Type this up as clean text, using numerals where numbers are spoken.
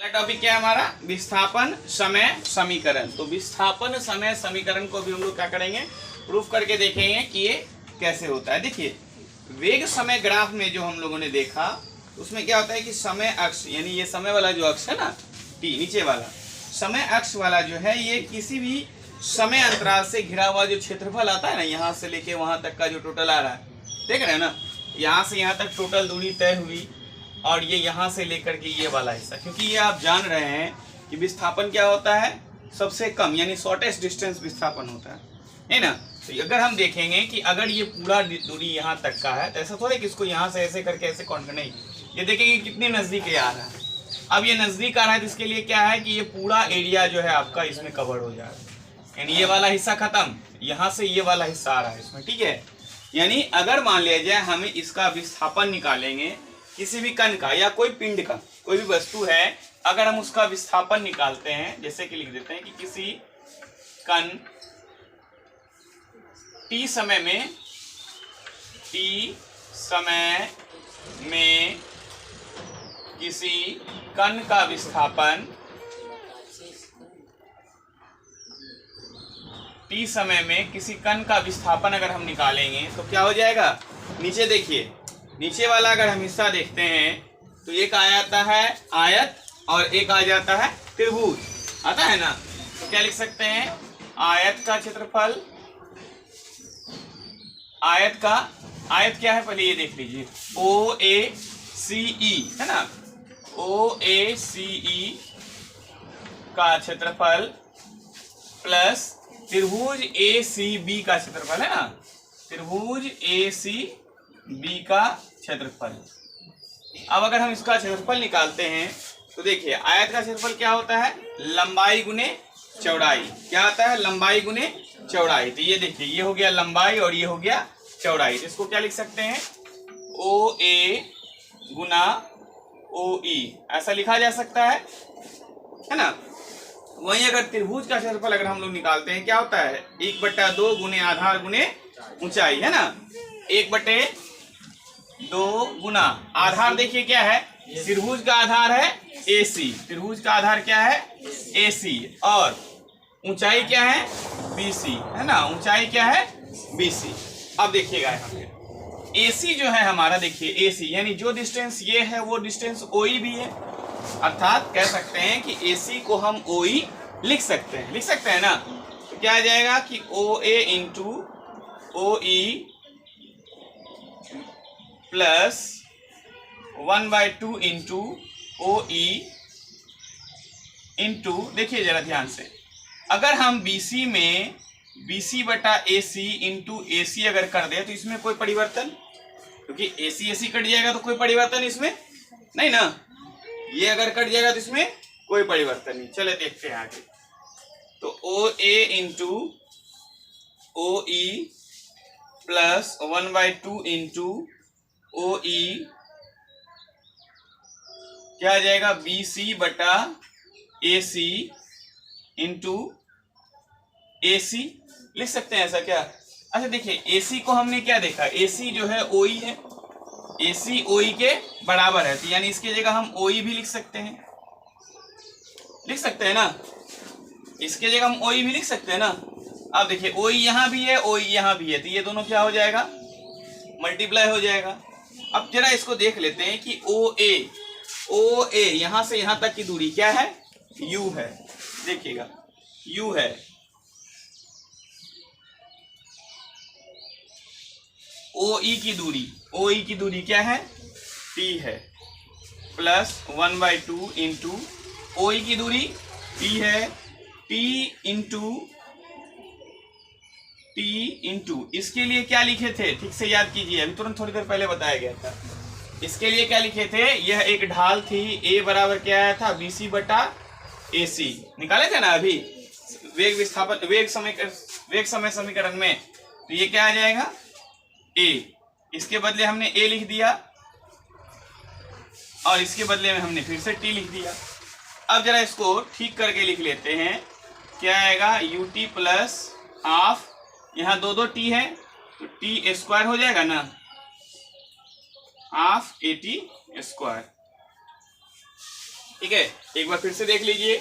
Topic क्या है हमारा? विस्थापन समय समीकरण। तो विस्थापन समय समीकरण को भी हम लोग क्या करेंगे, प्रूफ करके देखेंगे कि ये कैसे होता है। देखिए वेग समय ग्राफ में जो हम लोगों ने देखा उसमें क्या होता है कि समय अक्ष यानी ये समय वाला जो अक्ष है ना टी नीचे वाला समय अक्ष वाला जो है ये किसी भी समय अंतराल से घिरा हुआ जो क्षेत्रफल आता है ना, यहाँ से लेके वहां तक का जो टोटल आ रहा है, देख रहे हैं ना, यहाँ से यहाँ तक टोटल दूरी तय हुई और ये यहाँ से लेकर के ये वाला हिस्सा, क्योंकि ये आप जान रहे हैं कि विस्थापन क्या होता है, सबसे कम यानी शॉर्टेस्ट डिस्टेंस विस्थापन होता है ना। तो अगर हम देखेंगे कि अगर ये पूरा दूरी यहाँ तक का है तो ऐसा थोड़ा कि इसको यहाँ से ऐसे करके ऐसे काउंट नहीं, ये देखेंगे कितने नज़दीक आ रहा है। अब ये नज़दीक आ रहा है तो इसके लिए क्या है कि ये पूरा एरिया जो है आपका इसमें कवर हो जाएगा, यानी ये वाला हिस्सा खत्म, यहाँ से ये वाला हिस्सा आ रहा है इसमें, ठीक है। यानी अगर मान लिया जाए हमें इसका विस्थापन निकालेंगे किसी भी कण का या कोई पिंड का, कोई भी वस्तु है, अगर हम उसका विस्थापन निकालते हैं, जैसे कि लिख देते हैं कि किसी कण t समय में किसी कण का विस्थापन t समय में किसी कण का विस्थापन अगर हम निकालेंगे तो क्या हो जाएगा। नीचे देखिए, नीचे वाला अगर हम हिस्सा देखते हैं तो एक आ जाता है आयत और एक आ जाता है त्रिभुज, आता है ना। तो क्या लिख सकते हैं, आयत का क्षेत्रफल, आयत क्या है पहले ये देख लीजिए, OACE है ना, OACE का क्षेत्रफल प्लस त्रिभुज ACB का क्षेत्रफल है ना, त्रिभुज ACB का क्षेत्रफल। अब अगर हम इसका क्षेत्रफल निकालते हैं तो देखिए आयत का क्षेत्रफल क्या होता है, लंबाई गुने चौड़ाई, क्या आता है, लंबाई गुने चौड़ाई। तो ये देखिए ये हो गया लंबाई और ये हो गया चौड़ाई, तो इसको क्या लिख सकते हैं, OA गुना OE ऐसा लिखा जा सकता है ना। वहीं अगर त्रिभुज का क्षेत्रफल अगर हम लोग निकालते हैं क्या होता है, 1/2 गुने आधार गुने ऊंचाई है ना, 1/2 गुना आधार, देखिए क्या है, त्रिभुज का आधार है AC, त्रिभुज का आधार क्या है AC, और ऊंचाई क्या है BC है ना, ऊंचाई क्या है BC। अब देखिएगा यहाँ पे AC जो है हमारा, देखिए AC यानी जो डिस्टेंस ये है वो डिस्टेंस OE भी है, अर्थात कह सकते हैं कि AC को हम OE लिख सकते हैं ना। तो क्या आ जाएगा कि OA into OE plus 1/2 into OE into, देखिए जरा ध्यान से, अगर हम BC में BC/AC इंटू AC अगर कर दे तो इसमें कोई परिवर्तन, क्योंकि AC कट जाएगा तो कोई परिवर्तन इसमें नहीं ना, ये अगर कट जाएगा तो इसमें कोई परिवर्तन नहीं। चले देखते हैं आगे, तो OA into OE plus 1/2 into OE क्या आ जाएगा, BC/AC इंटू AC लिख सकते हैं ऐसा क्या। अच्छा देखिए AC को हमने क्या देखा, AC जो है OE है, AC OE के बराबर है, तो यानी इसकी जगह हम OE भी लिख सकते हैं ना, इसके जगह हम OE भी लिख सकते हैं ना। अब देखिए OE यहाँ भी है OE यहाँ भी है, तो ये दोनों क्या हो जाएगा, मल्टीप्लाई हो जाएगा। अब जरा इसको देख लेते हैं कि OA यहाँ से यहाँ तक की दूरी क्या है, U है, देखिएगा U है, OE की दूरी क्या है, T है, प्लस 1/2 इंटू OE की दूरी T है, T इंटू इसके लिए क्या लिखे थे, ठीक से याद कीजिए, अभी तुरंत थोड़ी देर पहले बताया गया था। इसके लिए क्या लिखे थे, यह एक ढाल थी, A बराबर क्या आया था, BC/AC निकाले थे ना अभी वेग समय समीकरण में। तो ये क्या आ जाएगा A, इसके बदले हमने A लिख दिया और इसके बदले में हमने फिर से T लिख दिया। अब जरा इसको ठीक करके लिख लेते हैं, क्या आएगा, UT प्लस हाफ, यहाँ 2 T है तो T स्क्वायर हो जाएगा ना, हाफ AT स्क्वायर। ठीक है, एक बार फिर से देख लीजिए।